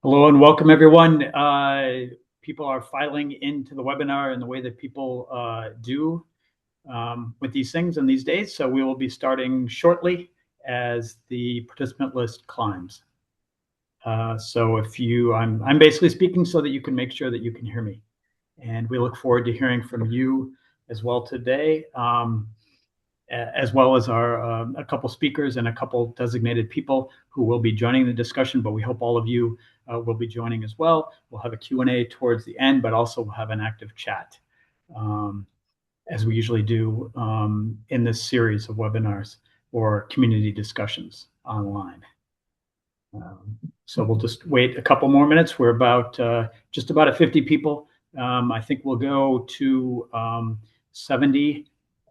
Hello and welcome, everyone. People are filing into the webinar in the way that people do with these things in these days. So we will be starting shortly as the participant list climbs. I'm basically speaking so that you can make sure that you can hear me. And we look forward to hearing from you as well today, as well as a couple speakers and a couple designated people who will be joining the discussion, but we hope all of you will be joining as well. We'll have a Q&A towards the end, but also we'll have an active chat, as we usually do in this series of webinars or community discussions online. So we'll just wait a couple more minutes. We're just about at 50 people. I think we'll go to 70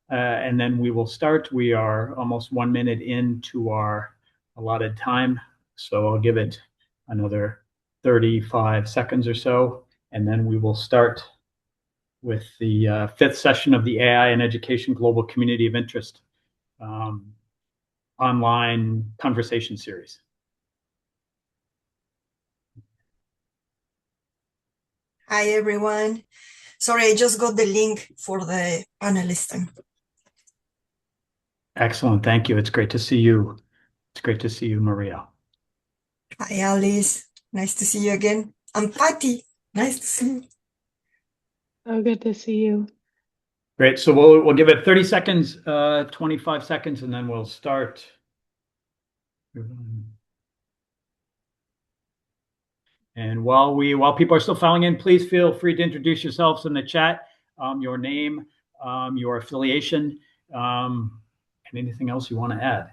and then we will start. We are almost 1 minute into our allotted time. So I'll give it another 35 seconds or so, and then we will start with the fifth session of the AI and Education Global Community of Interest online conversation series. Hi, everyone. Sorry, I just got the link for the panelist. Excellent. Thank you. It's great to see you. It's great to see you, Maria. Hi, Alice. Nice to see you again. I'm Patty. Nice to see you. Oh, good to see you. Great. So we'll give it 30 seconds, 25 seconds, and then we'll start. And while people are still filing in, please feel free to introduce yourselves in the chat, your name, your affiliation, and anything else you want to add.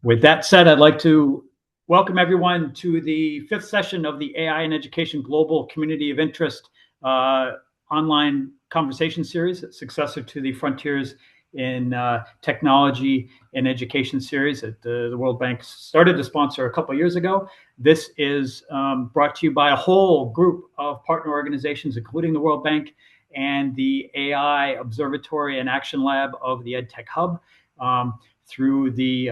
With that said, I'd like to welcome everyone to the fifth session of the AI and Education Global Community of Interest online conversation series, successor to the Frontiers in Technology and Education series that the World Bank started to sponsor a couple of years ago. This is brought to you by a whole group of partner organizations, including the World Bank and the AI Observatory and Action Lab of the EdTech Hub, through the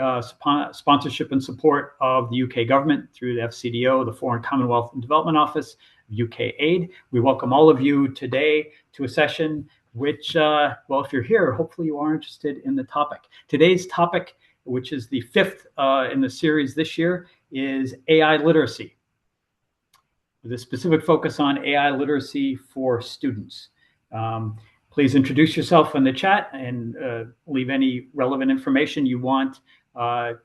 sponsorship and support of the UK government, through the FCDO, the Foreign Commonwealth and Development Office, UK Aid. We welcome all of you today to a session which, well, if you're here, hopefully you are interested in the topic. Today's topic, which is the fifth in the series this year, is AI literacy, with a specific focus on AI literacy for students. Please introduce yourself in the chat and leave any relevant information you want for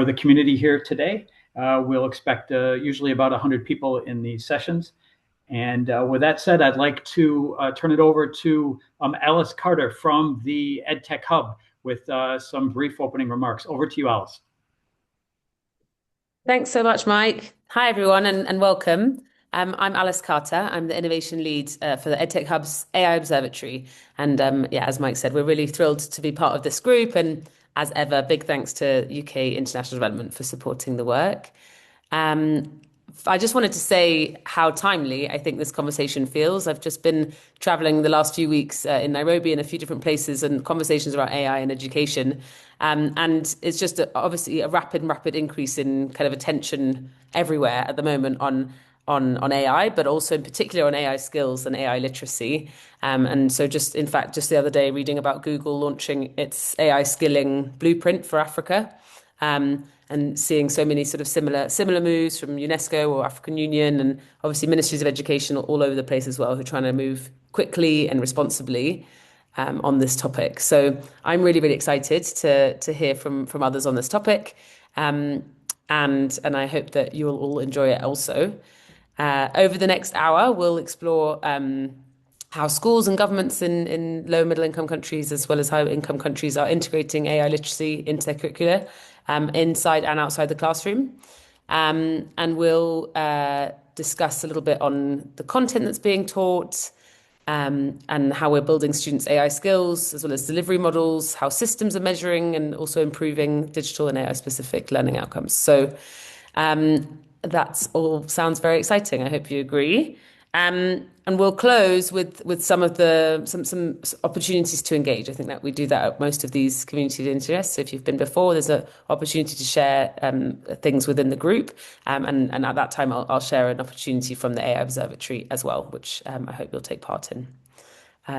the community here today. We'll expect usually about 100 people in these sessions. And with that said, I'd like to turn it over to Alice Carter from the EdTech Hub with some brief opening remarks. Over to you, Alice. Thanks so much, Mike. Hi, everyone, and welcome. I'm Alice Carter. I'm the innovation lead for the EdTech Hub's AI Observatory. And as Mike said, we're really thrilled to be part of this group. And as ever, big thanks to UK International Development for supporting the work. I just wanted to say how timely I think this conversation feels. I've just been traveling the last few weeks in Nairobi and a few different places and conversations about AI and education. And it's just obviously a rapid increase in kind of attention everywhere at the moment on AI, but also in particular on AI skills and AI literacy. And so just the other day, reading about Google launching its AI skilling blueprint for Africa. And seeing so many sort of similar moves from UNESCO or African Union and obviously ministries of education all over the place as well, who are trying to move quickly and responsibly on this topic. So I'm really excited to hear from others on this topic, and I hope that you will all enjoy it also. Over the next hour, we'll explore how schools and governments in low and middle income countries, as well as high income countries, are integrating AI literacy into their curricula, inside and outside the classroom. And we'll discuss a little bit on the content that's being taught, and how we're building students' AI skills, as well as delivery models, how systems are measuring and also improving digital and AI-specific learning outcomes. So that all sounds very exciting. I hope you agree. And we'll close with some opportunities to engage. I think that we do that at most of these community interests. So if you've been before, there's an opportunity to share things within the group. And at that time, I'll share an opportunity from the AI Observatory as well, which I hope you'll take part in.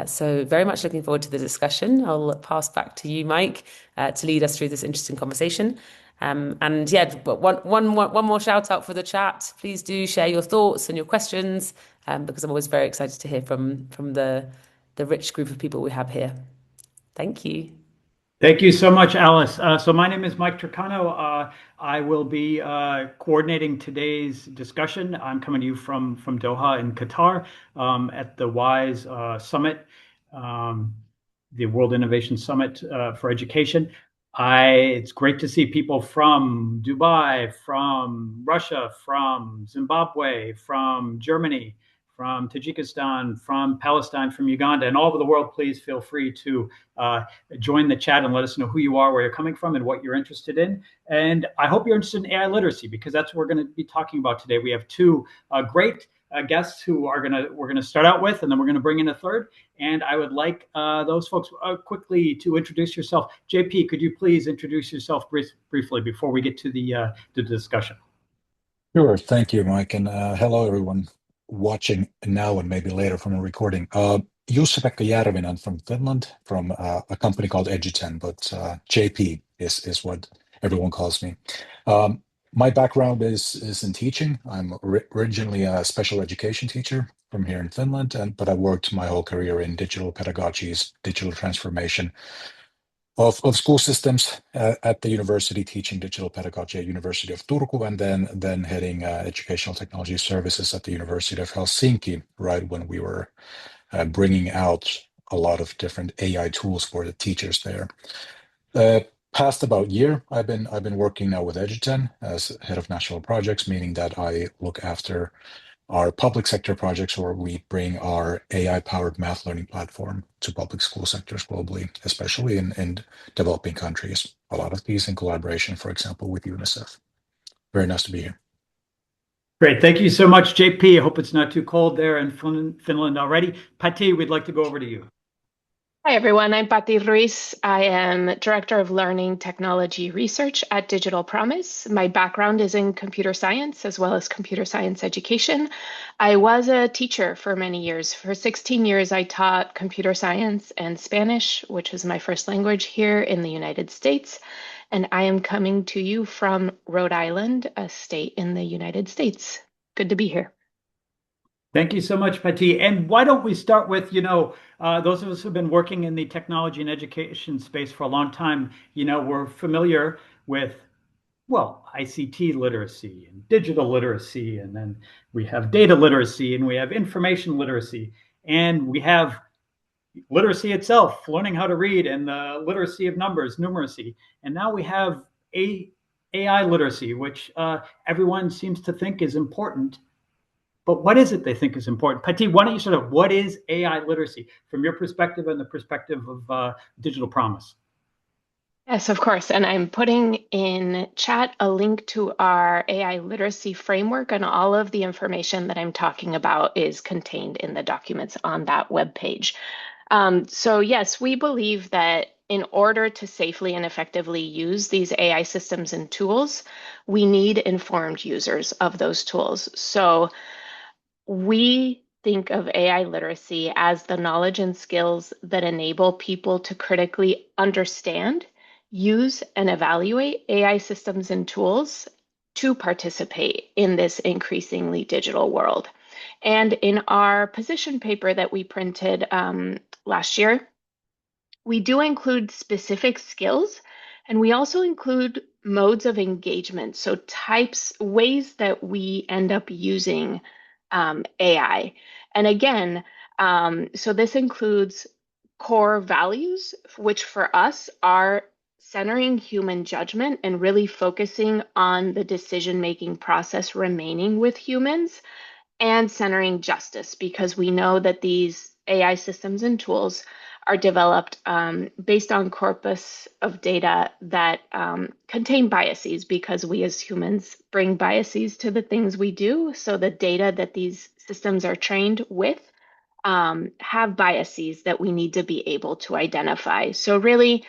So very much looking forward to the discussion. I'll pass back to you, Mike, to lead us through this interesting conversation. And yeah, but one more shout out for the chat. Please do share your thoughts and your questions, because I'm always very excited to hear from the rich group of people we have here. Thank you. Thank you so much, Alice. So my name is Mike Turcano. I will be coordinating today's discussion. I'm coming to you from Doha in Qatar at the WISE Summit, the World Innovation Summit for Education. It's great to see people from Dubai, from Russia, from Zimbabwe, from Germany, from Tajikistan, from Palestine, from Uganda, and all over the world. Please feel free to join the chat and let us know who you are, where you're coming from, and what you're interested in. And I hope you're interested in AI literacy, because that's what we're going to be talking about today. We have two great guests who we're gonna start out with, and then we're gonna bring in a third. And I would like those folks quickly to introduce yourself. JP, could you please introduce yourself briefly before we get to the discussion? Sure. Thank you, Mike. And hello, everyone watching now and maybe later from a recording. Jussi-Pekka Järvinen from Finland, from a company called Eduten, but JP is what everyone calls me. My background is in teaching. I'm originally a special education teacher from here in Finland, but I worked my whole career in digital pedagogies, digital transformation of school systems at the university, teaching digital pedagogy at University of Turku, and then heading educational technology services at the University of Helsinki, right when we were bringing out a lot of different AI tools for the teachers there. Past about year, I've been working now with Eduten as head of national projects, meaning that I look after our public sector projects where we bring our AI-powered math learning platform to public school sectors globally, especially in developing countries. A lot of these in collaboration, for example, with UNICEF. Very nice to be here. Great. Thank you so much, JP. I hope it's not too cold there in Finland already. Patti, we'd like to go over to you. Hi, everyone. I'm Patti Ruiz. I am Director of Learning Technology Research at Digital Promise. My background is in computer science as well as computer science education. I was a teacher for many years. For 16 years, I taught computer science and Spanish, which is my first language here in the United States. And I am coming to you from Rhode Island, a state in the United States. Good to be here. Thank you so much, Patti. And why don't we start with, those of us who've been working in the technology and education space for a long time, we're familiar with, well, ICT literacy and digital literacy, and then we have data literacy, and we have information literacy, and we have literacy itself, learning how to read, and the literacy of numbers, numeracy. And now we have AI literacy, which everyone seems to think is important. But what is it they think is important? Patti, why don't you what is AI literacy from your perspective and the perspective of Digital Promise? Yes, of course. And I'm putting in chat a link to our AI literacy framework, and all of the information that I'm talking about is contained in the documents on that webpage. So yes, we believe that in order to safely and effectively use these AI systems and tools, we need informed users of those tools. So we think of AI literacy as the knowledge and skills that enable people to critically understand, use, and evaluate AI systems and tools to participate in this increasingly digital world. And in our position paper that we printed last year, we do include specific skills, and we also include modes of engagement, so ways that we end up using AI. And again, so this includes core values, which for us are centering human judgment and really focusing on the decision-making process remaining with humans, and centering justice, because we know that these AI systems and tools are developed based on corpus of data that contain biases, because we as humans bring biases to the things we do. So the data that these systems are trained with have biases that we need to be able to identify. So really,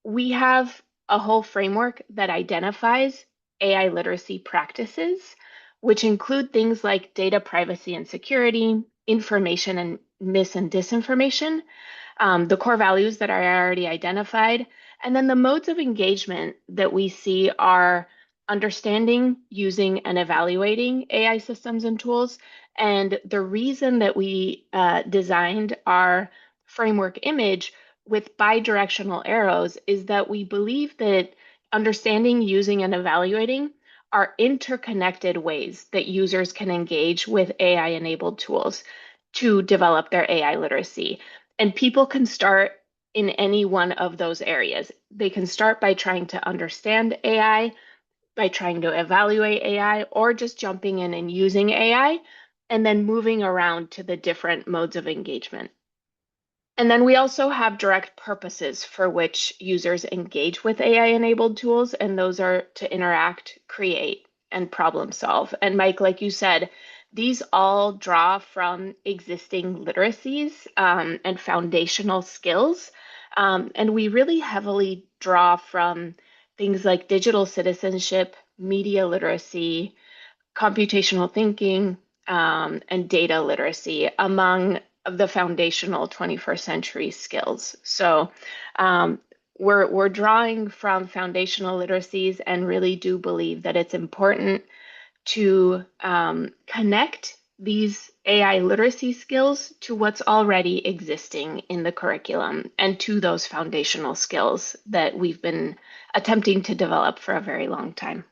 we have a whole framework that identifies AI literacy practices, which include things like data privacy and security, information and mis and disinformation, the core values that are already identified, and then the modes of engagement that we see are understanding, using, and evaluating AI systems and tools. And the reason that we designed our framework image with bidirectional arrows is that we believe that understanding, using, and evaluating are interconnected ways that users can engage with AI-enabled tools to develop their AI literacy. And people can start in any one of those areas. They can start by trying to understand AI, by trying to evaluate AI, or just jumping in and using AI, and then moving around to the different modes of engagement. And then we also have direct purposes for which users engage with AI-enabled tools, and those are to interact, create, and problem solve. And Mike, like you said, these all draw from existing literacies and foundational skills. And we really heavily draw from things like digital citizenship, media literacy, computational thinking, and data literacy among the foundational 21st century skills. So we're drawing from foundational literacies and really do believe that it's important to connect these AI literacy skills to what's already existing in the curriculum and to those foundational skills that we've been attempting to develop for a very long time.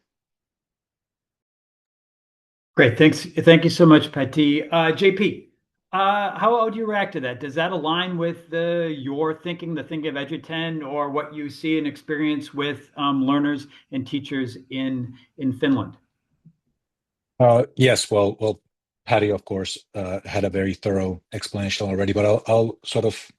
Great. Thanks. Thank you so much, Patty. JP, how would you react to that? Does that align with your thinking, the thinking of EduTech, or what you see and experience with learners and teachers in Finland? Yes, well, Patty, of course, had a very thorough explanation already, but I'll sort of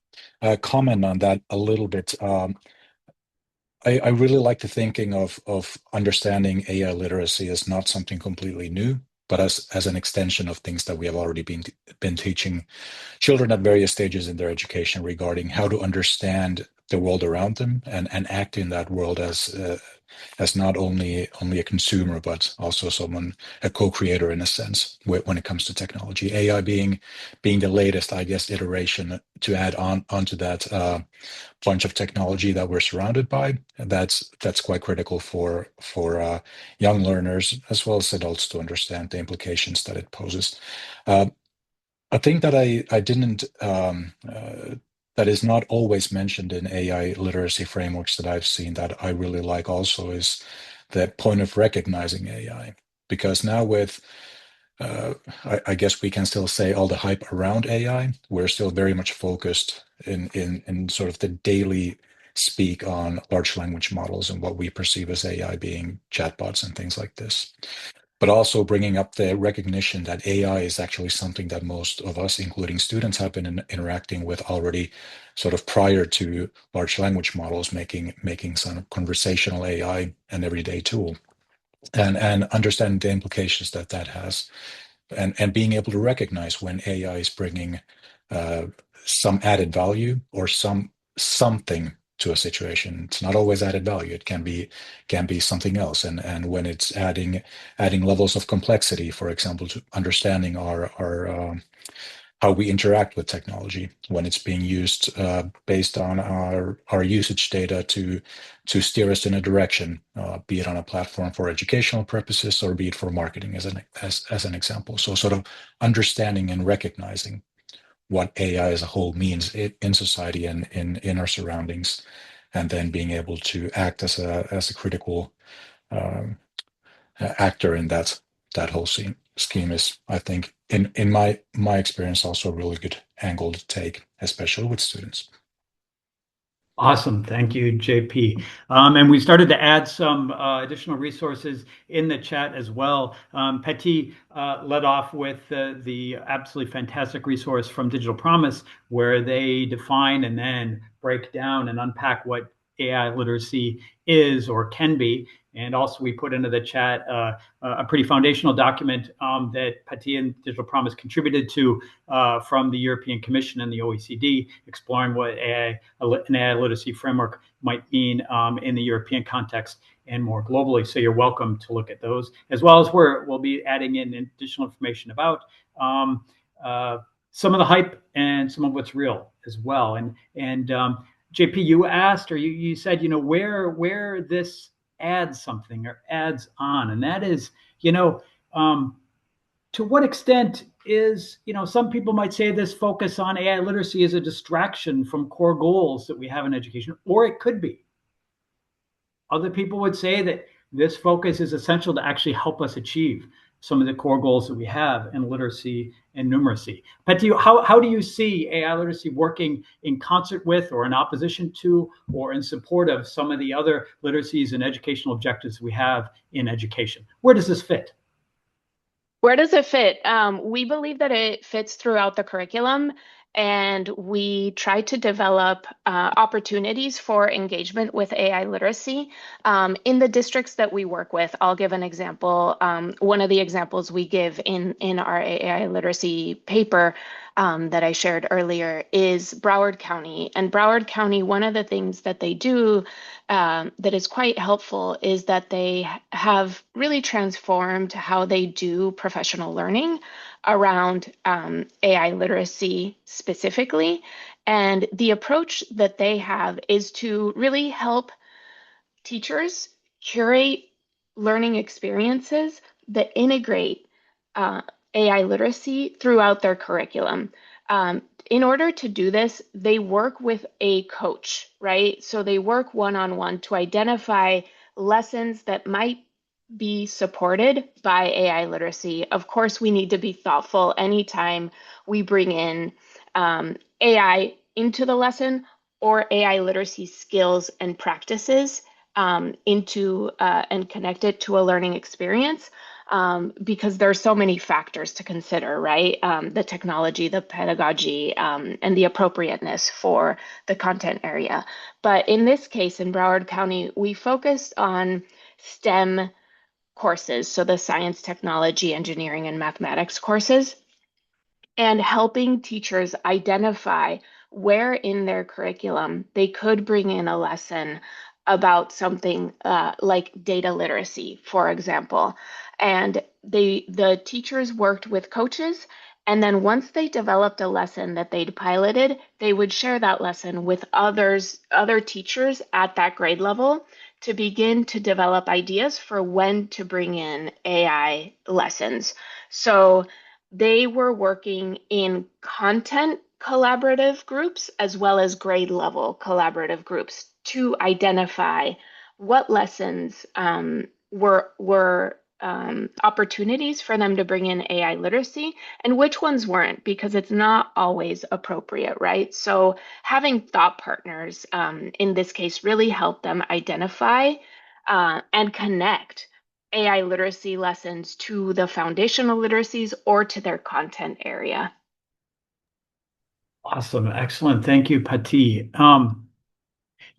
comment on that a little bit. I really like the thinking of understanding AI literacy as not something completely new, but as an extension of things that we have already been teaching children at various stages in their education regarding how to understand the world around them and act in that world as not only a consumer but also a co-creator in a sense when it comes to technology. AI being the latest, I guess, iteration to add onto that bunch of technology that we're surrounded by. And that's quite critical for young learners as well as adults to understand the implications that it poses. A thing that I didn't that is not always mentioned in AI literacy frameworks that I've seen that I really like also is the point of recognizing AI. Because now with I guess we can still say all the hype around AI, we're still very much focused in sort of the daily speak on large language models and what we perceive as AI being chatbots and things like this. But also bringing up the recognition that AI is actually something that most of us, including students, have been interacting with already sort of prior to large language models making some conversational AI an everyday tool. And understanding the implications that has and being able to recognize when AI is bringing some added value or something to a situation. It's not always added value. It can be something else. And when it's adding levels of complexity, for example, to understanding our how we interact with technology, when it's being used based on our usage data to steer us in a direction, be it on a platform for educational purposes or be it for marketing as an example. So sort of understanding and recognizing what AI as a whole means in society and in our surroundings, and then being able to act as a critical actor in that whole scheme is, I think, in my experience, also a really good angle to take, especially with students. Awesome. Thank you, JP. And we started to add some additional resources in the chat as well. Patty led off with the absolutely fantastic resource from Digital Promise, where they define and then break down and unpack what AI literacy is or can be. And also, we put into the chat a pretty foundational document that Patty and Digital Promise contributed to from the European Commission and the OECD, exploring what an AI literacy framework might mean in the European context and more globally. So you're welcome to look at those, as well as we'll be adding in additional information about some of the hype and some of what's real as well. And JP, you asked, or you said, where this adds something or adds on, and that is, to what extent is, some people might say this focus on AI literacy is a distraction from core goals that we have in education, or it could be. Other people would say that this focus is essential to actually help us achieve some of the core goals that we have in literacy and numeracy. But how do you see AI literacy working in concert with, or in opposition to, or in support of some of the other literacies and educational objectives we have in education? Where does this fit? Where does it fit? We believe that it fits throughout the curriculum, and we try to develop opportunities for engagement with AI literacy in the districts that we work with. I'll give an example. One of the examples we give in our AI literacy paper that I shared earlier is Broward County. And Broward County, one of the things that they do that is quite helpful is that they have really transformed how they do professional learning around AI literacy specifically. And the approach that they have is to really help teachers curate learning experiences that integrate AI literacy throughout their curriculum. In order to do this, they work with a coach, right? So they work one-on-one to identify lessons that might be supported by AI literacy. Of course, we need to be thoughtful anytime we bring in AI into the lesson or AI literacy skills and practices into and connect it to a learning experience. Because there's so many factors to consider, right? The technology, the pedagogy, and the appropriateness for the content area. But in this case, in Broward County, we focused on STEM courses, so the science, technology, engineering, and mathematics courses, and helping teachers identify where in their curriculum they could bring in a lesson about something like data literacy, for example. And the teachers worked with coaches, and then once they developed a lesson that they'd piloted, they would share that lesson with other teachers at that grade level to begin to develop ideas for when to bring in AI lessons. So they were working in content collaborative groups as well as grade level collaborative groups to identify what lessons were opportunities for them to bring in AI literacy and which ones weren't, because it's not always appropriate, right? So having thought partners in this case really helped them identify and connect AI literacy lessons to the foundational literacies or to their content area. Awesome. Excellent. Thank you, Pati.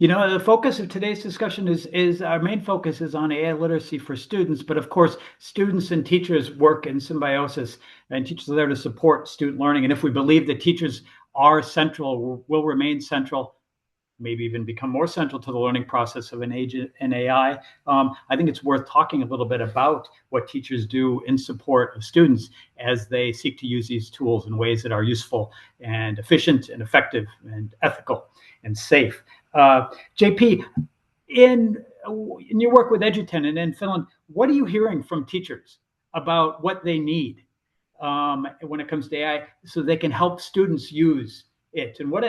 The focus of today's discussion is our main focus is on AI literacy for students, but of course, students and teachers work in symbiosis, and teachers are there to support student learning. And if we believe that teachers are central, will remain central, maybe even become more central to the learning process of an agent and AI, I think it's worth talking a little bit about what teachers do in support of students as they seek to use these tools in ways that are useful and efficient and effective and ethical and safe. JP, in your work with Edutainment and in Finland, what are you hearing from teachers about what they need when it comes to AI so they can help students use it? And what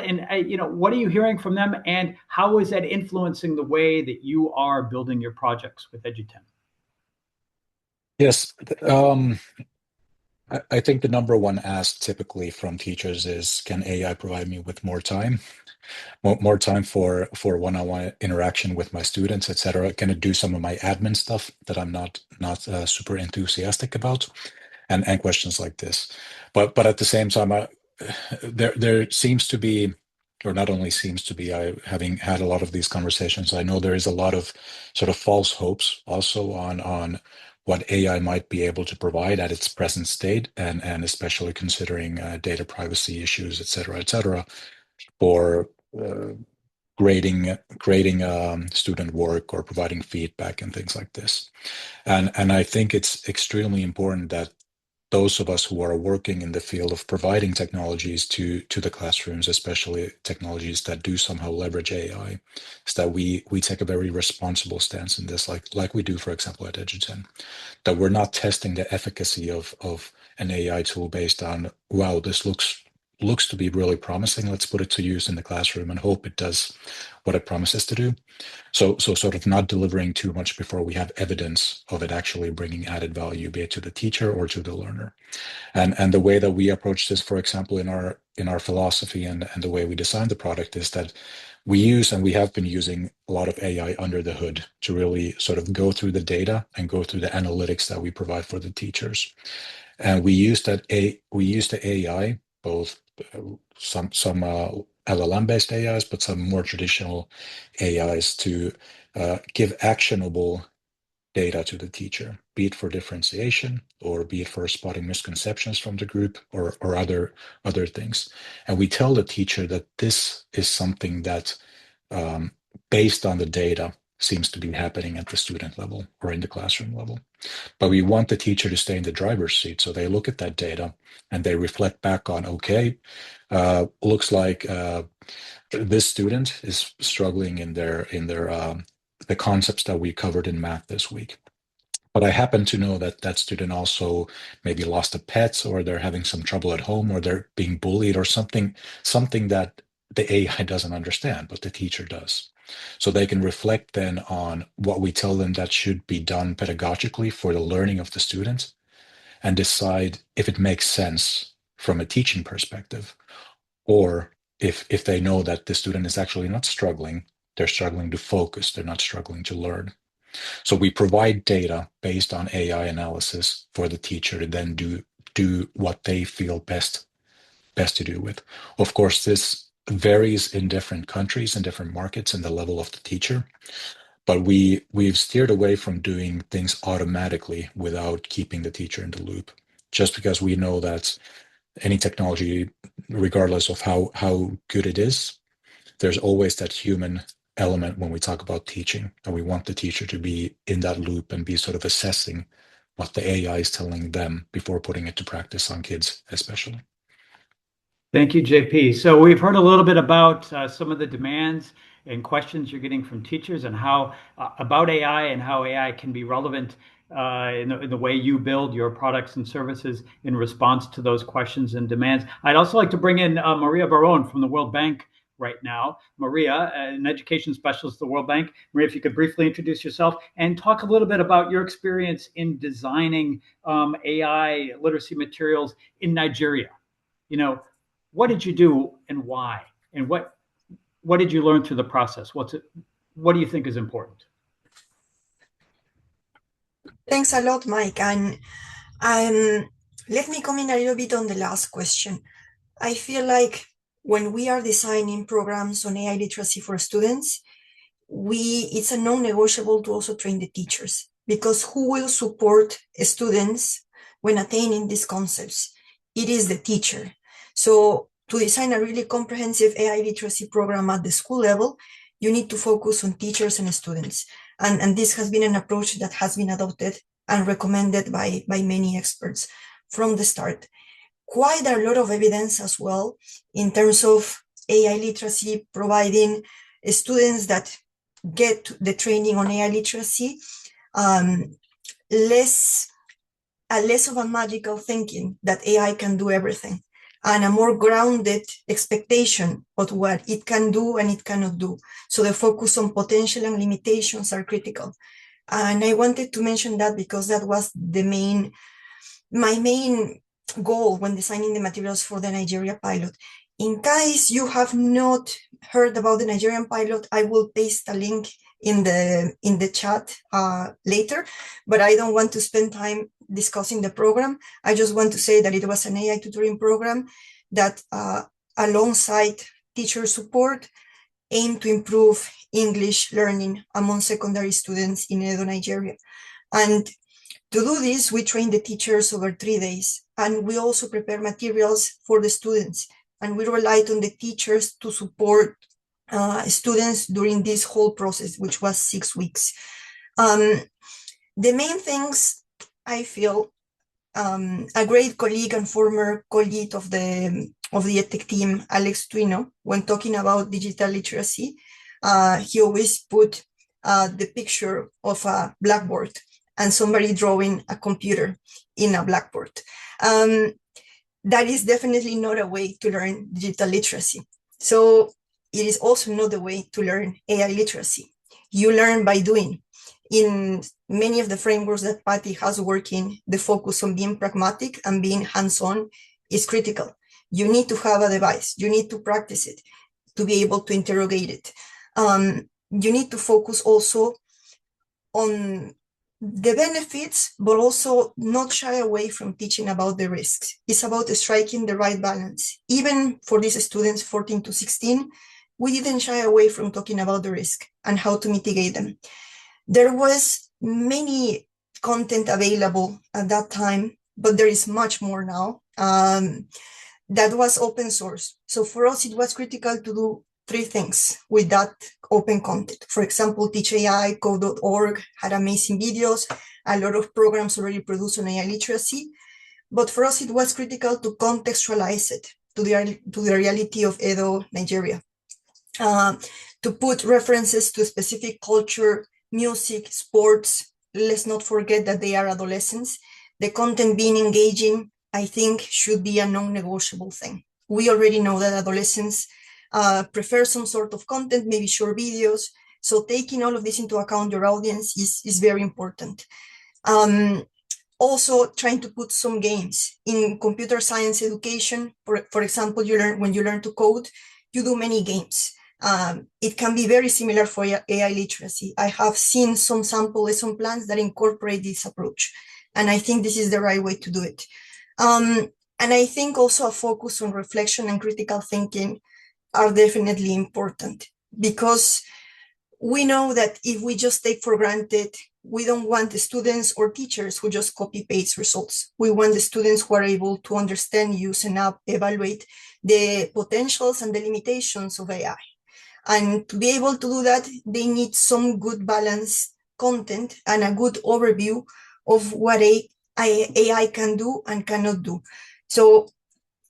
are you hearing from them, and how is that influencing the way that you are building your projects with Edutainment? Yes. I think the number one ask typically from teachers is, can AI provide me with more time? More time for one-on-one interaction with my students, etc. Can it do some of my admin stuff that I'm not super enthusiastic about? And questions like this. But at the same time, there seems to be, or not only seems to be, having had a lot of these conversations, I know there is a lot of sort of false hopes also on what AI might be able to provide at its present state, and especially considering data privacy issues, et cetera, for grading student work or providing feedback and things like this. And I think it's extremely important that those of us who are working in the field of providing technologies to the classrooms, especially technologies that do somehow leverage AI, is that we take a very responsible stance in this, like we do, for example, at Edgerton, that we're not testing the efficacy of an AI tool based on, wow, this looks to be really promising. Let's put it to use in the classroom and hope it does what it promises to do. So sort of not delivering too much before we have evidence of it actually bringing added value, be it to the teacher or to the learner. And the way that we approach this, for example, in our philosophy and the way we design the product, is that we use, and we have been using, a lot of AI under the hood to really sort of go through the data and go through the analytics that we provide for the teachers. And we use the AI, both some LLM-based AIs, but some more traditional AIs, to give actionable data to the teacher, be it for differentiation or be it for spotting misconceptions from the group, or other things. And we tell the teacher that this is something that, based on the data, seems to be happening at the student level or in the classroom level. But we want the teacher to stay in the driver's seat, so they look at that data and they reflect back on, okay, looks like this student is struggling in their the concepts that we covered in math this week. But I happen to know that that student also maybe lost a pet, or they're having some trouble at home, or they're being bullied, or something that the AI doesn't understand, but the teacher does. So they can reflect then on what we tell them that should be done pedagogically for the learning of the student, and decide if it makes sense from a teaching perspective, or if they know that the student is actually not struggling, they're struggling to focus, they're not struggling to learn. So we provide data based on AI analysis for the teacher to then do what they feel best to do with. Of course, this varies in different countries and different markets and the level of the teacher, but we've steered away from doing things automatically without keeping the teacher in the loop, just because we know that any technology, regardless of how good it is, there's always that human element when we talk about teaching, and we want the teacher to be in that loop and be sort of assessing what the AI is telling them before putting it to practice on kids, especially. Thank you, JP. So we've heard a little bit about some of the demands and questions you're getting from teachers, and how about AI and how AI can be relevant in the way you build your products and services in response to those questions and demands. I'd also like to bring in Maria Barone from the World Bank right now. Maria, an education specialist at the World Bank. Maria, if you could briefly introduce yourself and talk a little bit about your experience in designing AI literacy materials in Nigeria. What did you do and why? And what did you learn through the process? What do you think is important? Thanks a lot, Mike. And let me comment a little bit on the last question. I feel like when we are designing programs on AI literacy for students, it's a non-negotiable to also train the teachers, because who will support students when attaining these concepts? It is the teacher. So to design a really comprehensive AI literacy program at the school level, you need to focus on teachers and students. And this has been an approach that has been adopted and recommended by many experts from the start. Quite a lot of evidence as well in terms of AI literacy providing students that get the training on AI literacy less of a magical thinking that AI can do everything, and a more grounded expectation of what it can do and it cannot do. So the focus on potential and limitations are critical. And I wanted to mention that because that was my main goal when designing the materials for the Nigeria pilot. In case you have not heard about the Nigerian pilot, I will paste a link in the chat later, but I don't want to spend time discussing the program. I just want to say that it was an AI tutoring program that alongside teacher support aimed to improve English learning among secondary students in Edo, Nigeria. And to do this, we train the teachers over 3 days, and we also prepare materials for the students. And we relied on the teachers to support students during this whole process, which was 6 weeks. The main things I feel a great colleague and former colleague of the EdTech team, Alex Twino, when talking about digital literacy, he always put the picture of a blackboard and somebody drawing a computer in a blackboard. That is definitely not a way to learn digital literacy. So it is also not the way to learn AI literacy. You learn by doing. In many of the frameworks that Patty has working, the focus on being pragmatic and being hands-on is critical. You need to have a device. You need to practice it to be able to interrogate it. You need to focus also on the benefits, but also not shy away from teaching about the risks. It's about striking the right balance. Even for these students, 14 to 16, we didn't shy away from talking about the risk and how to mitigate them. There was many content available at that time, but there is much more now that was open source. So for us, it was critical to do 3 things with that open content. For example, Teach AI, Code.org had amazing videos, a lot of programs already produced on AI literacy. But for us, it was critical to contextualize it to the reality of Edo, Nigeria. To put references to specific culture, music, sports. Let's not forget that they are adolescents. The content being engaging, I think, should be a non-negotiable thing. We already know that adolescents prefer some sort of content, maybe short videos. So taking all of this into account, your audience is very important. Also trying to put some games in computer science education. For example, when you learn to code, you do many games. It can be very similar for AI literacy. I have seen some sample lesson plans that incorporate this approach, and I think this is the right way to do it. And I think also a focus on reflection and critical thinking are definitely important, because we know that if we just take for granted, we don't want the students or teachers who just copy paste results. We want the students who are able to understand, use, and evaluate the potentials and the limitations of AI. And to be able to do that, they need some good balanced content and a good overview of what AI can do and cannot do. So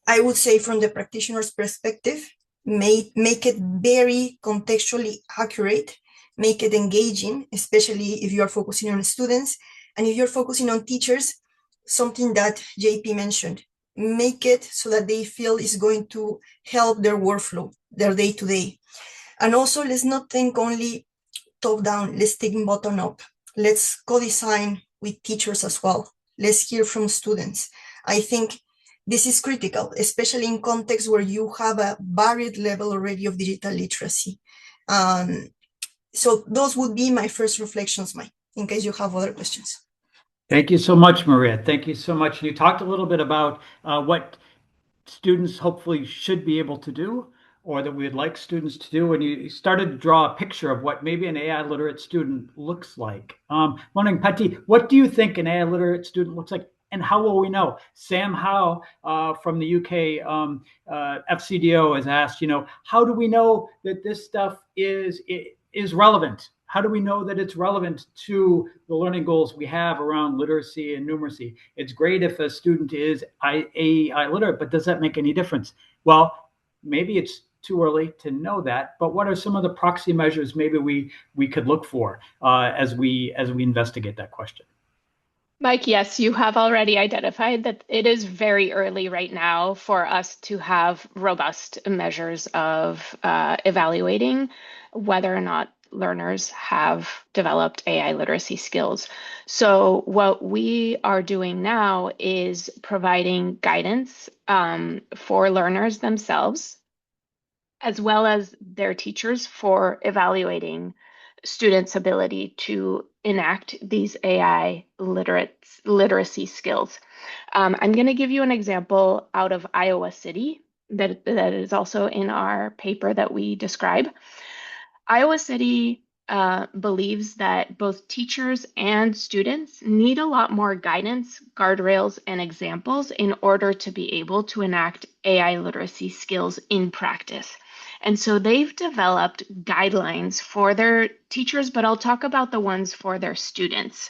I would say from the practitioner's perspective, make it very contextually accurate, make it engaging, especially if you are focusing on students. And if you're focusing on teachers, something that JP mentioned, make it so that they feel is going to help their workflow, their day-to-day. And also, let's not think only top-down, let's think bottom-up. Let's co-design with teachers as well. Let's hear from students. I think this is critical, especially in contexts where you have a varied level already of digital literacy. So those would be my first reflections, Mike, in case you have other questions. Thank you so much, Maria. Thank you so much. You talked a little bit about what students hopefully should be able to do, or that we'd like students to do, and you started to draw a picture of what maybe an AI literate student looks like. Wondering, Patty, what do you think an AI literate student looks like, and how will we know? Sam Howe from the UK FCDO has asked, how do we know that this stuff is relevant? How do we know that it's relevant to the learning goals we have around literacy and numeracy? It's great if a student is AI literate, but does that make any difference? Well, maybe it's too early to know that, but what are some of the proxy measures maybe we could look for as we investigate that question? Mike, yes, you have already identified that it is very early right now for us to have robust measures of evaluating whether or not learners have developed AI literacy skills. So what we are doing now is providing guidance for learners themselves, as well as their teachers, for evaluating students' ability to enact these AI literacy skills. I'm going to give you an example out of Iowa City that is also in our paper that we describe. Iowa City believes that both teachers and students need a lot more guidance, guardrails, and examples in order to be able to enact AI literacy skills in practice. And so they've developed guidelines for their teachers, but I'll talk about the ones for their students,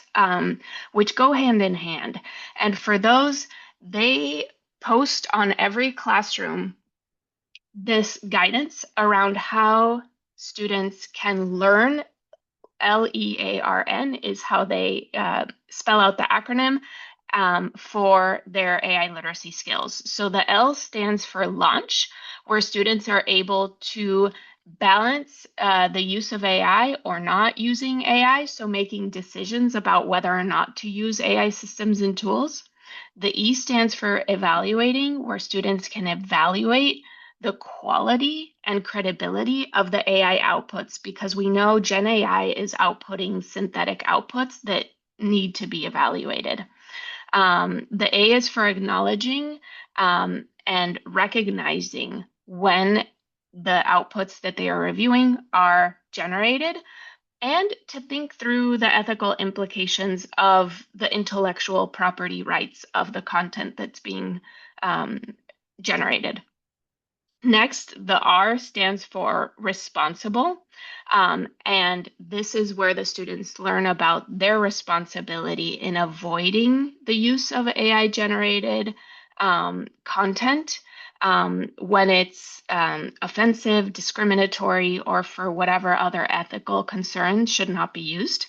which go hand in hand. And for those, they post on every classroom this guidance around how students can learn. LEARN is how they spell out the acronym for their AI literacy skills. So the L stands for launch, where students are able to balance the use of AI or not using AI, so making decisions about whether or not to use AI systems and tools. The E stands for evaluating, where students can evaluate the quality and credibility of the AI outputs, because we know Gen AI is outputting synthetic outputs that need to be evaluated. The A is for acknowledging and recognizing when the outputs that they are reviewing are generated, and to think through the ethical implications of the intellectual property rights of the content that's being generated. Next, the R stands for responsible, and this is where the students learn about their responsibility in avoiding the use of AI-generated content when it's offensive, discriminatory, or for whatever other ethical concerns should not be used.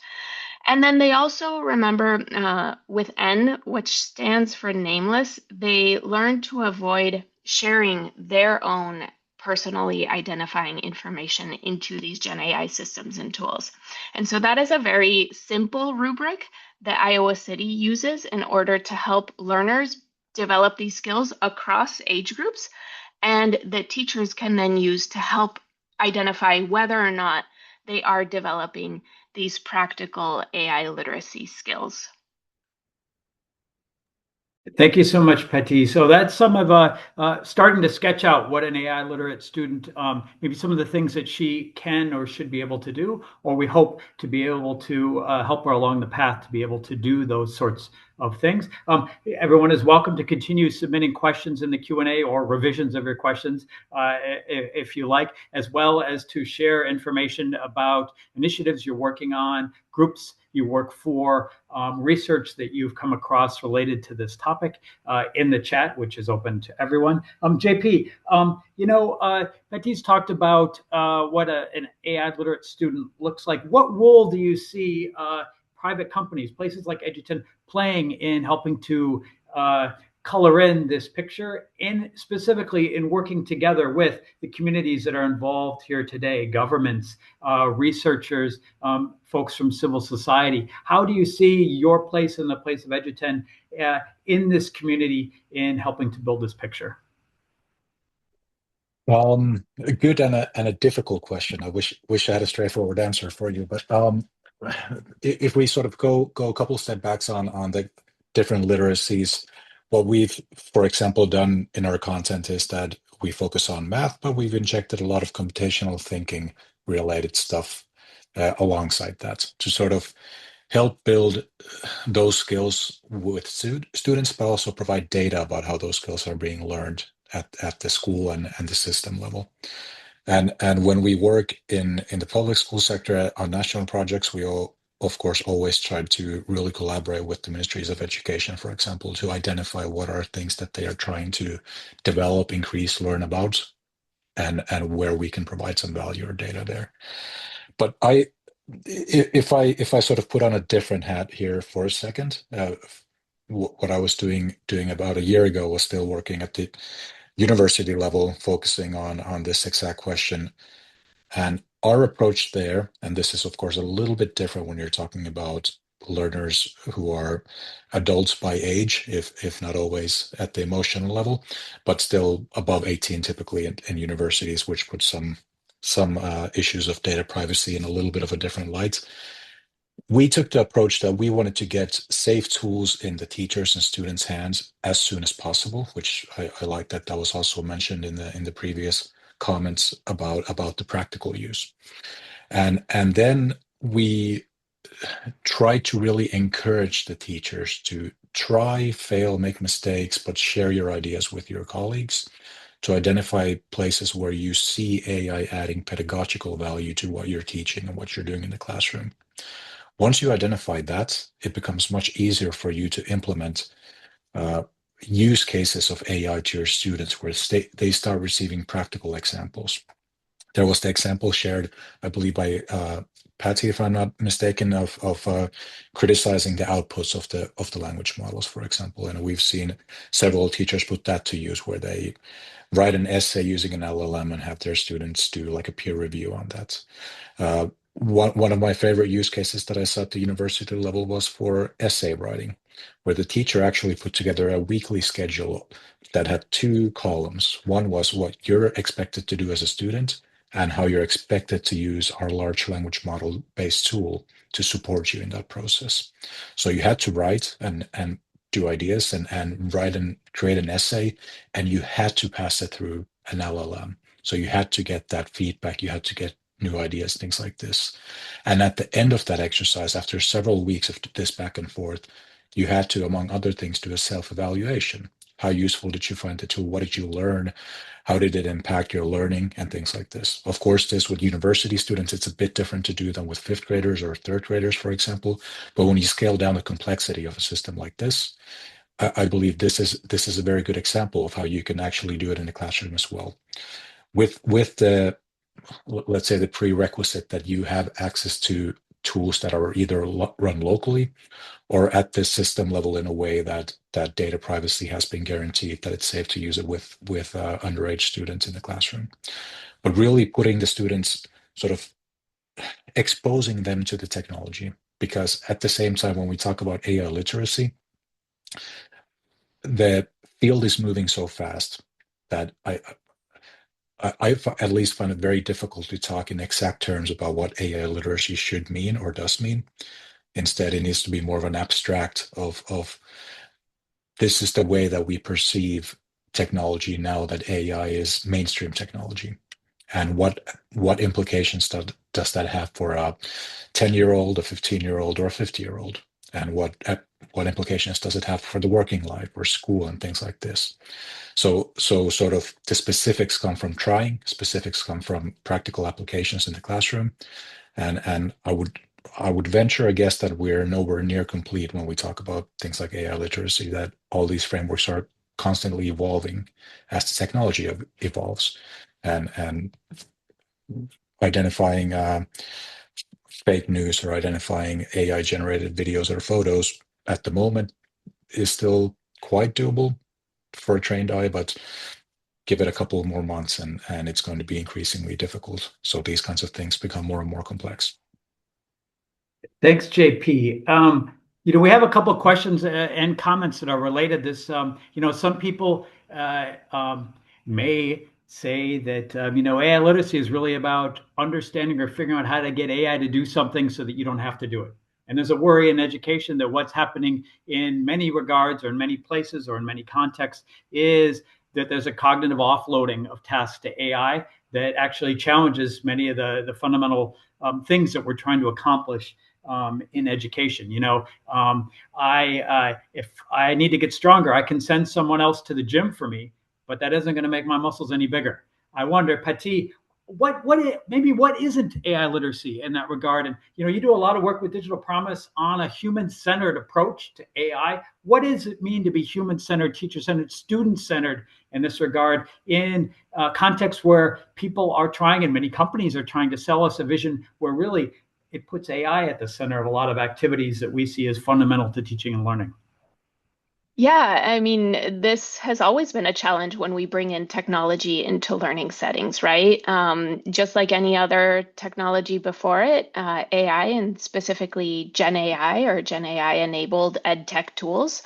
And then they also remember with N, which stands for nameless, they learn to avoid sharing their own personally identifying information into these Gen AI systems and tools. And so that is a very simple rubric that Iowa City uses in order to help learners develop these skills across age groups, and that teachers can then use to help identify whether or not they are developing these practical AI literacy skills. Thank you so much, Petty. So that's some of starting to sketch out what an AI literate student, maybe some of the things that she can or should be able to do, or we hope to be able to help her along the path to be able to do those sorts of things. Everyone is welcome to continue submitting questions in the Q&A or revisions of your questions if you like, as well as to share information about initiatives you're working on, groups you work for, research that you've come across related to this topic in the chat, which is open to everyone. JP, Betty's talked about what an AI literate student looks like. What role do you see private companies, places like Edgerton, playing in helping to color in this picture, and specifically in working together with the communities that are involved here today, governments, researchers, folks from civil society? How do you see your place and the place of Edgerton in this community in helping to build this picture? A good and a difficult question. I wish I had a straightforward answer for you, but if we sort of go a couple step backs on the different literacies, what we've, for example, done in our content is that we focus on math, but we've injected a lot of computational thinking related stuff alongside that to sort of help build those skills with students, but also provide data about how those skills are being learned at the school and the system level. And when we work in the public school sector on national projects, we all, of course, always try to really collaborate with the ministries of education, for example, to identify what are things that they are trying to develop, increase, learn about, and where we can provide some value or data there. But if I sort of put on a different hat here for a second, what I was doing about a year ago was still working at the university level, focusing on this exact question. And Our approach there, and this is of course a little bit different when you're talking about learners who are adults by age, if not always at the emotional level, but still above 18 typically in universities, which puts some issues of data privacy in a little bit of a different light. We took the approach that we wanted to get safe tools in the teachers' and students' hands as soon as possible, which I like that that was also mentioned in the previous comments about the practical use. And then we try to really encourage the teachers to try, fail, make mistakes, but share your ideas with your colleagues to identify places where you see AI adding pedagogical value to what you're teaching and what you're doing in the classroom. Once you identify that, it becomes much easier for you to implement uh, use cases of AI to your students where they start receiving practical examples. There was the example shared, I believe, by Patty, if I'm not mistaken, of criticizing the outputs of the language models, for example. And we've seen several teachers put that to use where they write an essay using an LLM and have their students do like a peer review on that. One of my favorite use cases that I saw at the university level was for essay writing, where the teacher actually put together a weekly schedule that had two columns. One was what you're expected to do as a student, and how you're expected to use our large language model based tool to support you in that process. So you had to write and do ideas and write and create an essay, and you had to pass it through an LLM. So you had to get that feedback, you had to get new ideas, things like this. And at the end of that exercise, after several weeks of this back and forth, you had to, among other things, do a self-evaluation. How useful did you find the tool? What did you learn? How did it impact your learning and things like this? Of course, this with university students, it's a bit different to do than with fifth graders or third graders, for example. But when you scale down the complexity of a system like this, I believe this is a very good example of how you can actually do it in the classroom as well. With the, let's say, the prerequisite that you have access to tools that are either run locally or at the system level in a way that data privacy has been guaranteed, that it's safe to use it with underage students in the classroom. But really putting the students, sort of exposing them to the technology, because at the same time, when we talk about AI literacy, the field is moving so fast that I at least find it very difficult to talk in exact terms about what AI literacy should mean or does mean. Instead, it needs to be more of an abstract of this is the way that we perceive technology now that AI is mainstream technology. And what implications does that have for a 10-year-old, a 15-year-old, or a 50-year-old? And what implications does it have for the working life or school and things like this? So sort of the specifics come from trying, specifics come from practical applications in the classroom. And I would venture a guess that we're nowhere near complete when we talk about things like AI literacy, that all these frameworks are constantly evolving as the technology evolves, and identifying fake news or identifying AI generated videos or photos at the moment is still quite doable for a trained eye, but give it a couple more months and it's going to be increasingly difficult. So these kinds of things become more and more complex. Thanks, JP. We have a couple of questions and comments that are related. Some people may say that, AI literacy is really about understanding or figuring out how to get AI to do something so that you don't have to do it. And there's a worry in education that what's happening in many regards or in many places or in many contexts is that there's a cognitive offloading of tasks to AI that actually challenges many of the fundamental things that we're trying to accomplish in education. If I need to get stronger, I can send someone else to the gym for me, but that isn't going to make my muscles any bigger. I wonder, Pati, what isn't AI literacy in that regard? And you do a lot of work with Digital Promise on a human-centered approach to AI. What does it mean to be human-centered, teacher-centered, student-centered in this regard, in a context where people are trying, and many companies are trying to sell us a vision where really it puts AI at the center of a lot of activities that we see as fundamental to teaching and learning? Yeah, I mean, this has always been a challenge when we bring in technology into learning settings, right? Just like any other technology before it, AI and specifically Gen AI or Gen AI enabled EdTech tools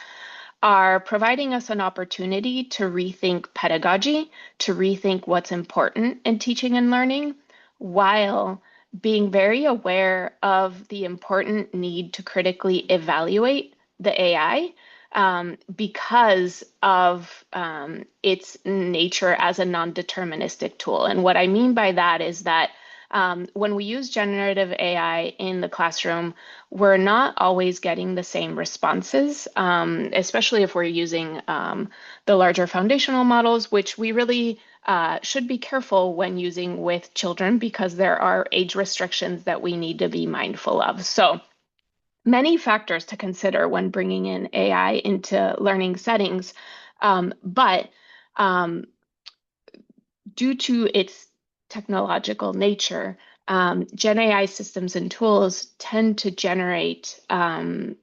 are providing us an opportunity to rethink pedagogy, to rethink what's important in teaching and learning, while being very aware of the important need to critically evaluate the AI because of its nature as a non-deterministic tool. And what I mean by that is that when we use generative AI in the classroom, we're not always getting the same responses, especially if we're using the larger foundational models, which we really should be careful when using with children because there are age restrictions that we need to be mindful of. So many factors to consider when bringing in AI into learning settings, but due to its technological nature, Gen AI systems and tools tend to generate the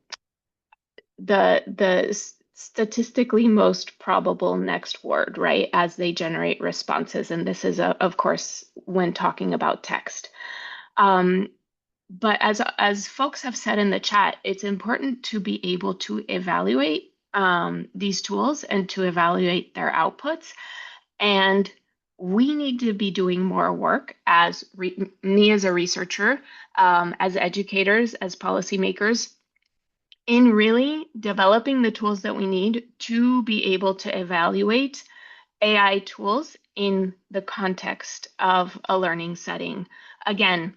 statistically most probable next word, right, as they generate responses. And this is, of course, when talking about text. But as folks have said in the chat, it's important to be able to evaluate these tools and to evaluate their outputs. And we need to be doing more work as me as a researcher, as educators, as policymakers, in really developing the tools that we need to be able to evaluate AI tools in the context of a learning setting. Again,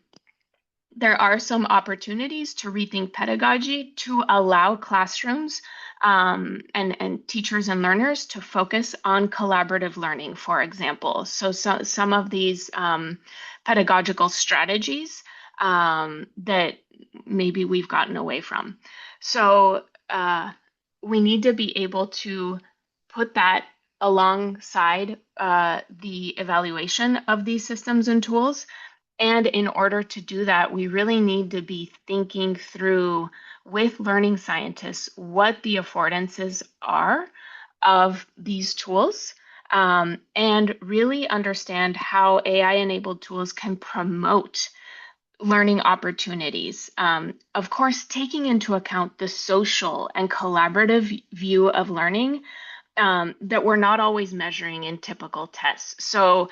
there are some opportunities to rethink pedagogy to allow classrooms and teachers and learners to focus on collaborative learning, for example. So some of these pedagogical strategies that maybe we've gotten away from. So we need to be able to put that alongside the evaluation of these systems and tools. And in order to do that, we really need to be thinking through with learning scientists what the affordances are of these tools and really understand how AI-enabled tools can promote learning opportunities. Of course, taking into account the social and collaborative view of learning that we're not always measuring in typical tests. So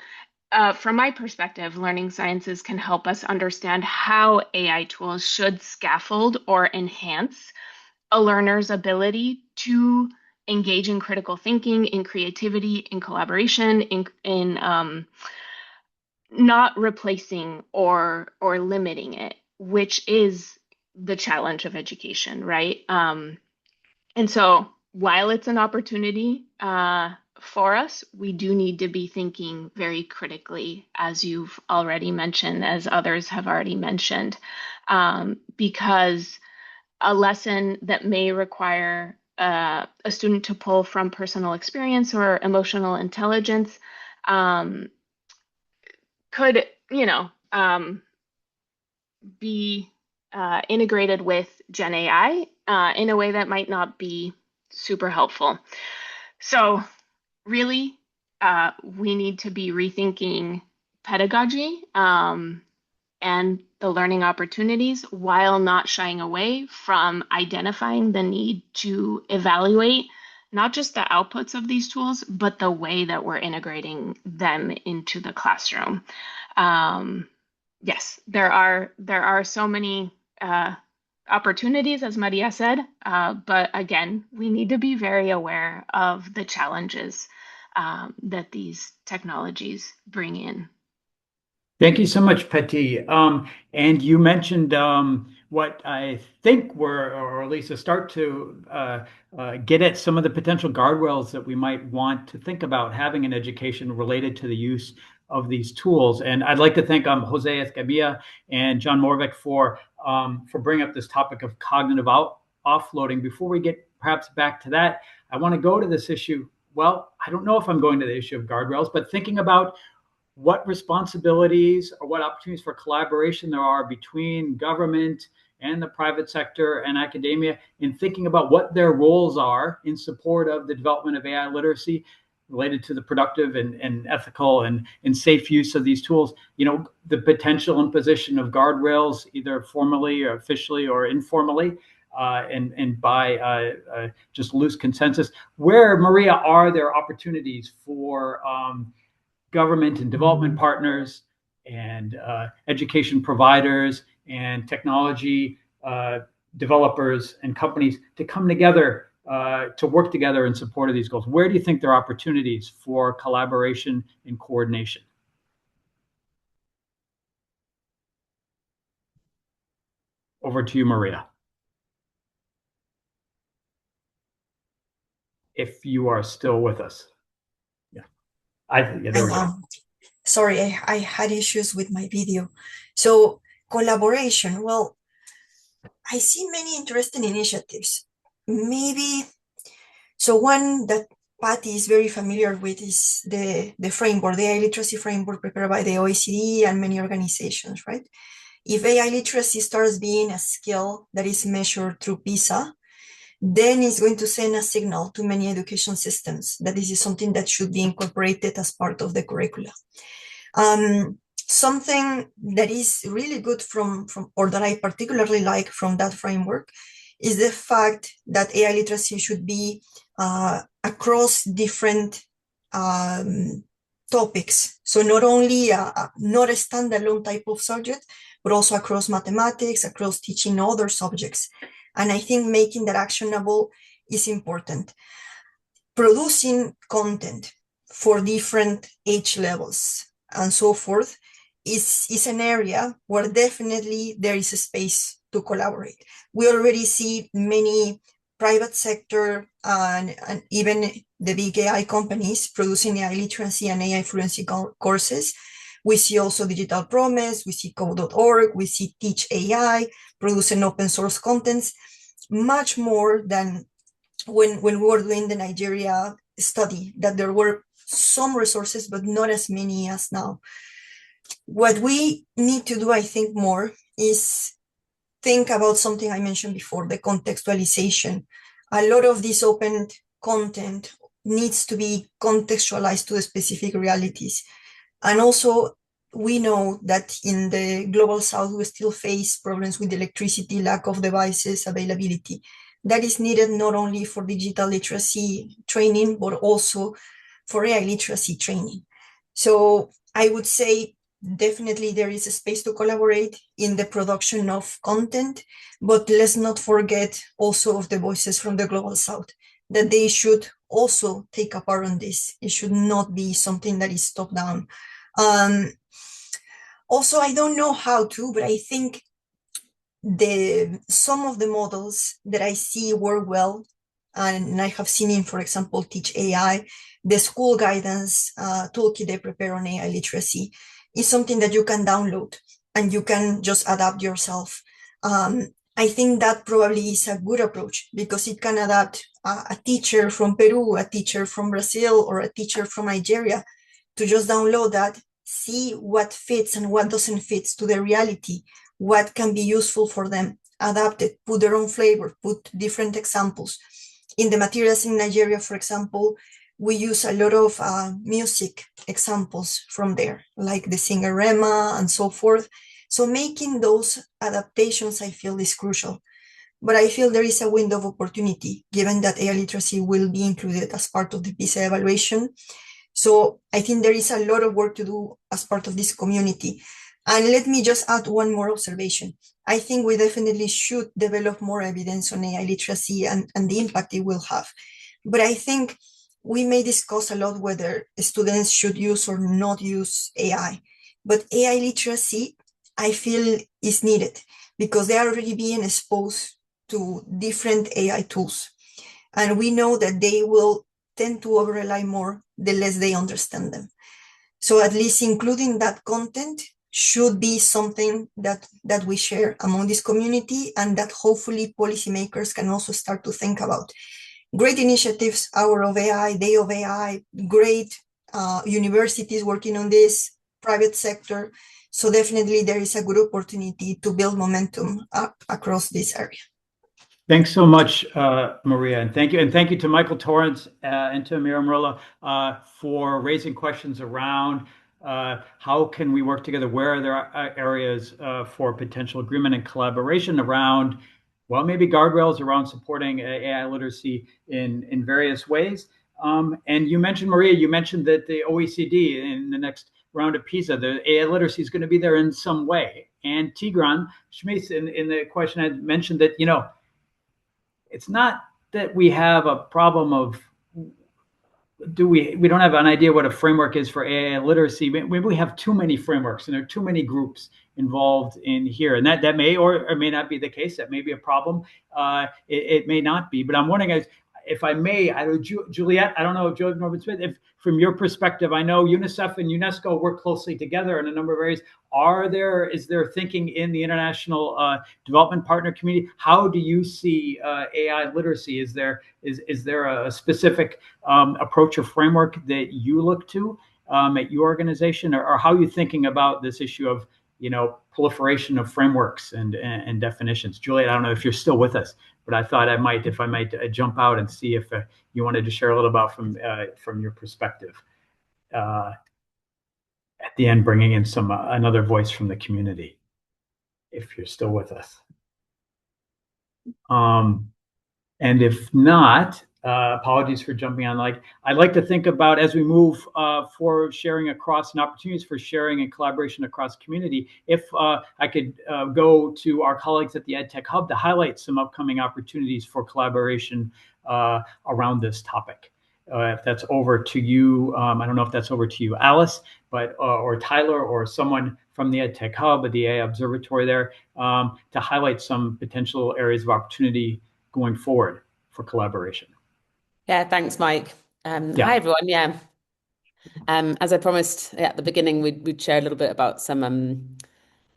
from my perspective, learning sciences can help us understand how AI tools should scaffold or enhance a learner's ability to engage in critical thinking, in creativity, in collaboration, in not replacing or limiting it, which is the challenge of education, right? And so while it's an opportunity for us, we do need to be thinking very critically, as you've already mentioned, as others have already mentioned, because a lesson that may require a student to pull from personal experience or emotional intelligence could, be integrated with Gen AI in a way that might not be super helpful. So really, we need to be rethinking pedagogy and the learning opportunities while not shying away from identifying the need to evaluate not just the outputs of these tools, but the way that we're integrating them into the classroom. Yes, there are so many opportunities, as Maria said, but again, we need to be very aware of the challenges that these technologies bring in. Thank you so much, Petty. And you mentioned what I think were, or at least a start to get at some of the potential guardrails that we might want to think about having in education related to the use of these tools. And I'd like to thank Jose Escamilla and John Morvik for bringing up this topic of cognitive offloading. Before we get perhaps back to that, I want to go to this issue. Well, I don't know if I'm going to the issue of guardrails, but thinking about what responsibilities or what opportunities for collaboration there are between government and the private sector and academia in thinking about what their roles are in support of the development of AI literacy related to the productive and ethical and safe use of these tools. The potential imposition of guardrails, either formally or officially or informally, and by just loose consensus. Where, Maria, are there opportunities for government and development partners and education providers and technology developers and companies to come together, to work together in support of these goals? Where do you think there are opportunities for collaboration and coordination? Over to you, Maria. If you are still with us. There we go. Sorry, I had issues with my video. So collaboration, well, I see many interesting initiatives. Maybe, so one that Patty is very familiar with is the framework, the AI literacy framework prepared by the OECD and many organizations, right? If AI literacy starts being a skill that is measured through PISA, then it's going to send a signal to many education systems that this is something that should be incorporated as part of the curricula. Something that is really good from or that I particularly like from that framework is the fact that AI literacy should be across different topics. So not only not a standalone type of subject, but also across mathematics, across teaching other subjects. And I think making that actionable is important. Producing content for different age levels and so forth is an area where definitely there is a space to collaborate. We already see many private sector and even the big AI companies producing AI literacy and AI fluency courses. We see also Digital Promise, we see Code.org, we see Teach AI, producing open source contents, much more than when we were doing the Nigeria study, that there were some resources, but not as many as now. What we need to do, I think, more is think about something I mentioned before, the contextualization. A lot of this open content needs to be contextualized to the specific realities. And also, we know that in the global south, we still face problems with electricity, lack of devices, availability. That is needed not only for digital literacy training, but also for AI literacy training. So I would say definitely there is a space to collaborate in the production of content, but let's not forget also of the voices from the global south, that they should also take a part on this. It should not be something that is top down. Also, I don't know how to, but I think some of the models that I see work well, and I have seen in, for example, Teach AI, the school guidance toolkit they prepare on AI literacy is something that you can download and you can just adapt yourself. I think that probably is a good approach because it can adapt a teacher from Peru, a teacher from Brazil, or a teacher from Nigeria to just download that, see what fits and what doesn't fit to the reality, what can be useful for them, adapt it, put their own flavor, put different examples. In the materials in Nigeria, for example, we use a lot of music examples from there, like the singer Rema and so forth. So making those adaptations, I feel, is crucial. But I feel there is a window of opportunity, given that AI literacy will be included as part of the PISA evaluation. So I think there is a lot of work to do as part of this community. And let me just add one more observation. I think we definitely should develop more evidence on AI literacy and the impact it will have. But I think we may discuss a lot whether students should use or not use AI. But AI literacy, I feel, is needed because they are already being exposed to different AI tools. And we know that they will tend to over-rely more the less they understand them. So at least including that content should be something that we share among this community and that hopefully policymakers can also start to think about. Great initiatives, Hour of AI, Day of AI, great universities working on this, private sector. So definitely there is a good opportunity to build momentum across this area. Thanks so much, Maria, and thank you to Michael Torrance and to Amira Marilla for raising questions around how can we work together, where there are areas for potential agreement and collaboration around, well, maybe guardrails around supporting AI literacy in various ways. And you mentioned, Maria, you mentioned that the OECD in the next round of PISA, the AI literacy is going to be there in some way. And Tigran Schmitz in the question had mentioned that, it's not that we have a problem of we don't have an idea what a framework is for AI literacy. Maybe we have too many frameworks and there are too many groups involved in here, and that may or may not be the case. That may be a problem. It may not be, but I'm wondering, if I may, Juliet, I don't know if Juliet Norman Smith, if from your perspective, I know UNICEF and UNESCO work closely together in a number of areas. Is there thinking in the international development partner community? How do you see AI literacy? Is there a specific approach or framework that you look to at your organization, or how are you thinking about this issue of proliferation of frameworks and definitions? Juliet, I don't know if you're still with us, but I thought I might jump out and see if you wanted to share a little about from your perspective. At the end, bringing in another voice from the community, if you're still with us. And if not, apologies for jumping on. I'd like to think about, as we move for sharing across and opportunities for sharing and collaboration across community, if I could go to our colleagues at the EdTech Hub to highlight some upcoming opportunities for collaboration around this topic. If that's over to you, I don't know if that's over to you, Alice, but or Tyler, or someone from the EdTech Hub or the AI Observatory there, to highlight some potential areas of opportunity going forward for collaboration. Yeah, thanks, Mike. Hi, everyone. Yeah. As I promised at the beginning, we'd share a little bit about some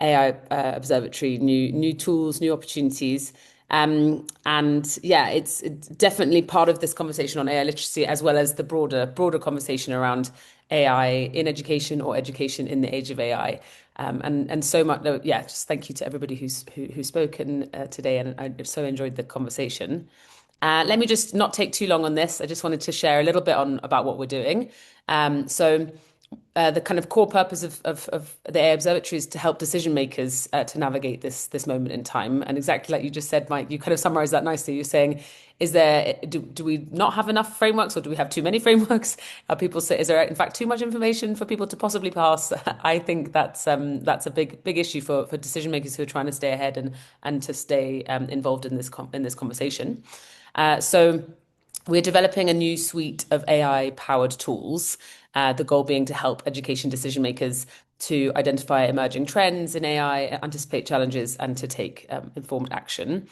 AI Observatory, new tools, new opportunities. And yeah, it's definitely part of this conversation on AI literacy, as well as the broader conversation around AI in education or education in the age of AI. And so much, yeah, just thank you to everybody who's spoken today, and I so enjoyed the conversation. Let me just not take too long on this. I just wanted to share a little bit about what we're doing. The kind of core purpose of the AI Observatory is to help decision makers to navigate this moment in time. And exactly like you just said, Mike, you kind of summarized that nicely. You're saying, do we not have enough frameworks, or do we have too many frameworks? People say, is there in fact too much information for people to possibly pass? I think that's a big issue for decision makers who are trying to stay ahead and to stay involved in this conversation. So we're developing a new suite of AI-powered tools, the goal being to help education decision makers to identify emerging trends in AI, anticipate challenges, and to take informed action.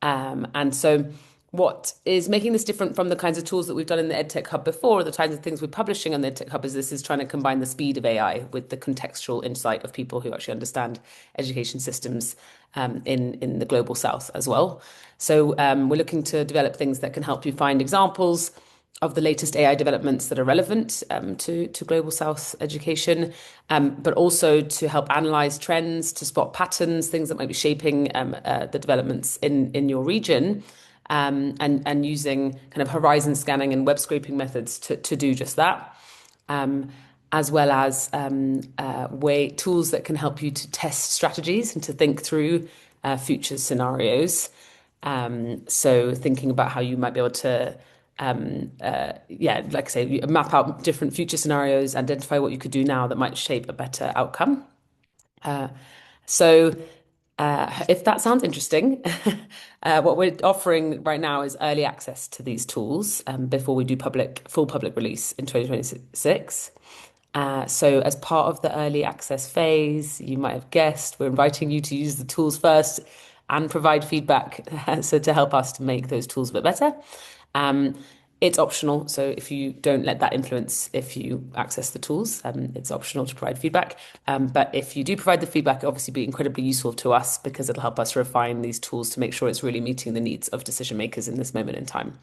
And so what is making this different from the kinds of tools that we've done in the EdTech Hub before, or the kinds of things we're publishing on the EdTech Hub, is trying to combine the speed of AI with the contextual insight of people who actually understand education systems in the global south as well. So we're looking to develop things that can help you find examples of the latest AI developments that are relevant to global south education, but also to help analyze trends, to spot patterns, things that might be shaping the developments in your region, and using kind of horizon scanning and web scraping methods to do just that, as well as tools that can help you to test strategies and to think through future scenarios. So thinking about how you might be able to, like I say, map out different future scenarios, identify what you could do now that might shape a better outcome. So if that sounds interesting, what we're offering right now is early access to these tools before we do full public release in 2026. So as part of the early access phase, you might have guessed, we're inviting you to use the tools first and provide feedback, so to help us to make those tools a bit better. It's optional, so if you don't let that influence if you access the tools, it's optional to provide feedback. But if you do provide the feedback, it'll obviously be incredibly useful to us, because it'll help us refine these tools to make sure it's really meeting the needs of decision makers in this moment in time.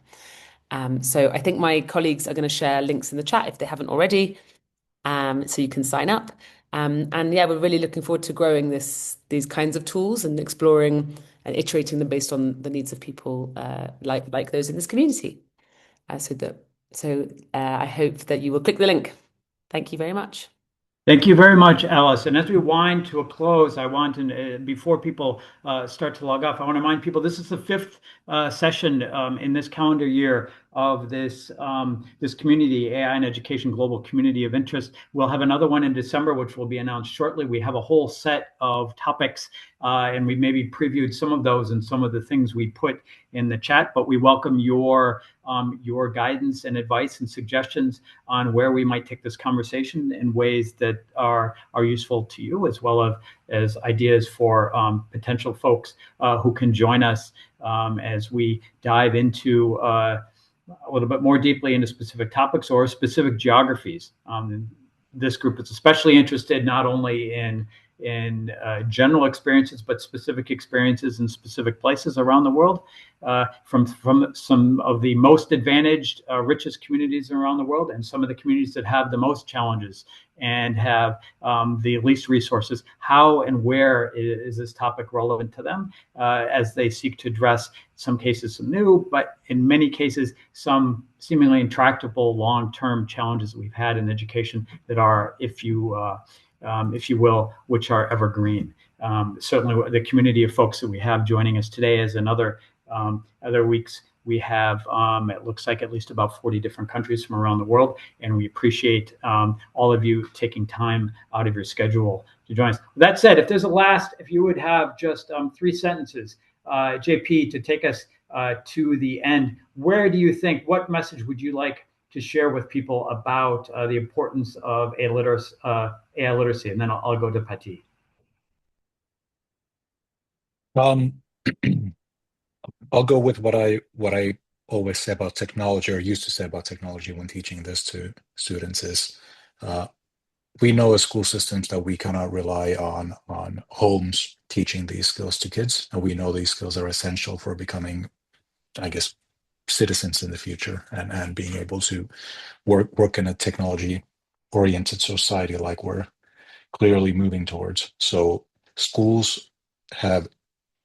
So I think my colleagues are going to share links in the chat if they haven't already, so you can sign up. And yeah, we're really looking forward to growing these kinds of tools and exploring and iterating them based on the needs of people like those in this community. So I hope that you will click the link. Thank you very much. Thank you very much, Alice. And as we wind to a close, I want to, before people start to log off, I want to remind people this is the fifth session in this calendar year of this community, AI and Education Global Community of Interest. We'll have another one in December, which will be announced shortly. We have a whole set of topics, and we maybe previewed some of those and some of the things we put in the chat, but we welcome your guidance and advice and suggestions on where we might take this conversation in ways that are useful to you, as well as ideas for potential folks who can join us as we dive into a little bit more deeply into specific topics or specific geographies. This group is especially interested not only in general experiences, but specific experiences in specific places around the world, from some of the most advantaged, richest communities around the world, and some of the communities that have the most challenges and have the least resources. How and where is this topic relevant to them as they seek to address, in some cases, some new, but in many cases, some seemingly intractable long-term challenges that we've had in education that are, if you will, which are evergreen. Certainly the community of folks that we have joining us today, as in other weeks, we have, it looks like, at least about 40 different countries from around the world, and we appreciate all of you taking time out of your schedule to join us. With that said, if you would have just 3 sentences, JP, to take us to the end, what message would you like to share with people about the importance of AI literacy? And then I'll go to Pati. I'll go with what I always say about technology, or used to say about technology when teaching this to students, is we know as school systems that we cannot rely on homes teaching these skills to kids, and we know these skills are essential for becoming, I guess, citizens in the future and being able to work in a technology-oriented society like we're clearly moving towards. So schools have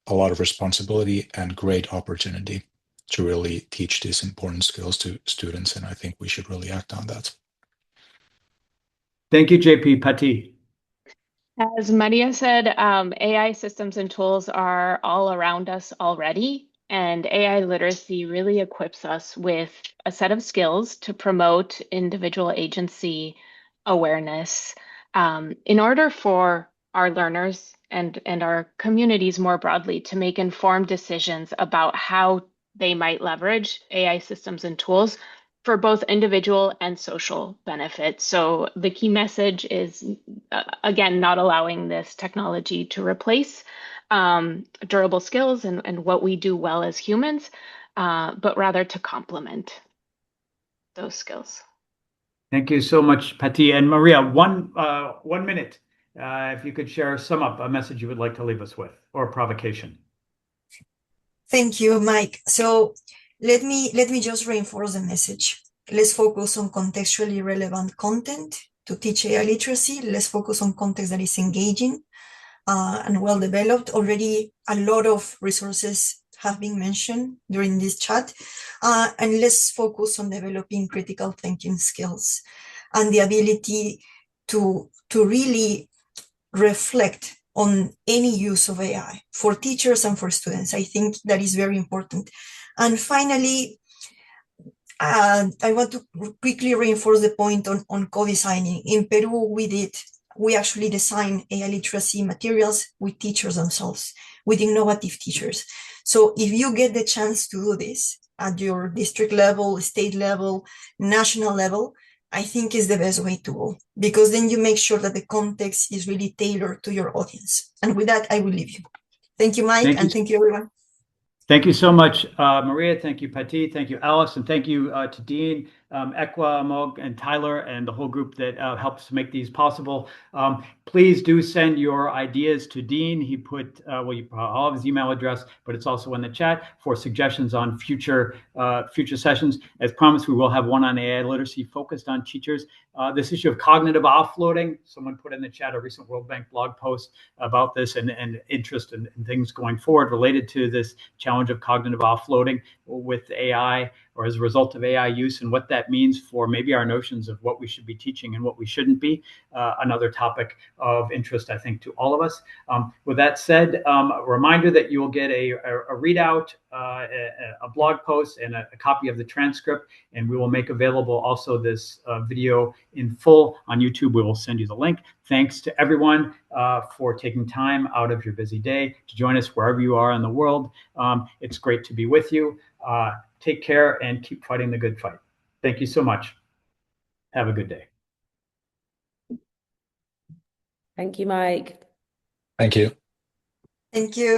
a lot of responsibility and great opportunity to really teach these important skills to students, and I think we should really act on that. Thank you, JP. Pati. As Maria said, AI systems and tools are all around us already, and AI literacy really equips us with a set of skills to promote individual agency awareness in order for our learners and our communities more broadly to make informed decisions about how they might leverage AI systems and tools for both individual and social benefits. So the key message is, again, not allowing this technology to replace durable skills and what we do well as humans, but rather to complement those skills. Thank you so much, Pati. And Maria, 1 minute, if you could sum up a message you would like to leave us with, or a provocation. Thank you, Mike. So let me just reinforce the message. Let's focus on contextually relevant content to teach AI literacy. Let's focus on context that is engaging and well developed. Already a lot of resources have been mentioned during this chat. And let's focus on developing critical thinking skills and the ability to really reflect on any use of AI for teachers and for students. I think that is very important. And finally, I want to quickly reinforce the point on co-designing. In Peru, we actually design AI literacy materials with teachers themselves, with innovative teachers. So if you get the chance to do this at your district level, state level, national level, I think is the best way to go, because then you make sure that the context is really tailored to your audience. And with that, I will leave you. Thank you, Mike, and thank you, everyone. Thank you so much, Maria. Thank you, Pati. Thank you, Alice. And thank you to Dean Ekwa, Mog, and Tyler, and the whole group that helps make these possible. Please do send your ideas to Dean. He put all of his email address, but it's also in the chat for suggestions on future sessions. As promised, we will have one on AI literacy focused on teachers. This issue of cognitive offloading, someone put in the chat a recent World Bank blog post about this and interest in things going forward related to this challenge of cognitive offloading with AI or as a result of AI use and what that means for maybe our notions of what we should be teaching and what we shouldn't be. Another topic of interest, I think, to all of us. With that said, a reminder that you will get a readout, a blog post, and a copy of the transcript, and we will make available also this video in full on YouTube. We will send you the link. Thanks to everyone for taking time out of your busy day to join us wherever you are in the world. It's great to be with you. Take care and keep fighting the good fight. Thank you so much. Have a good day. Thank you, Mike. Thank you. Thank you.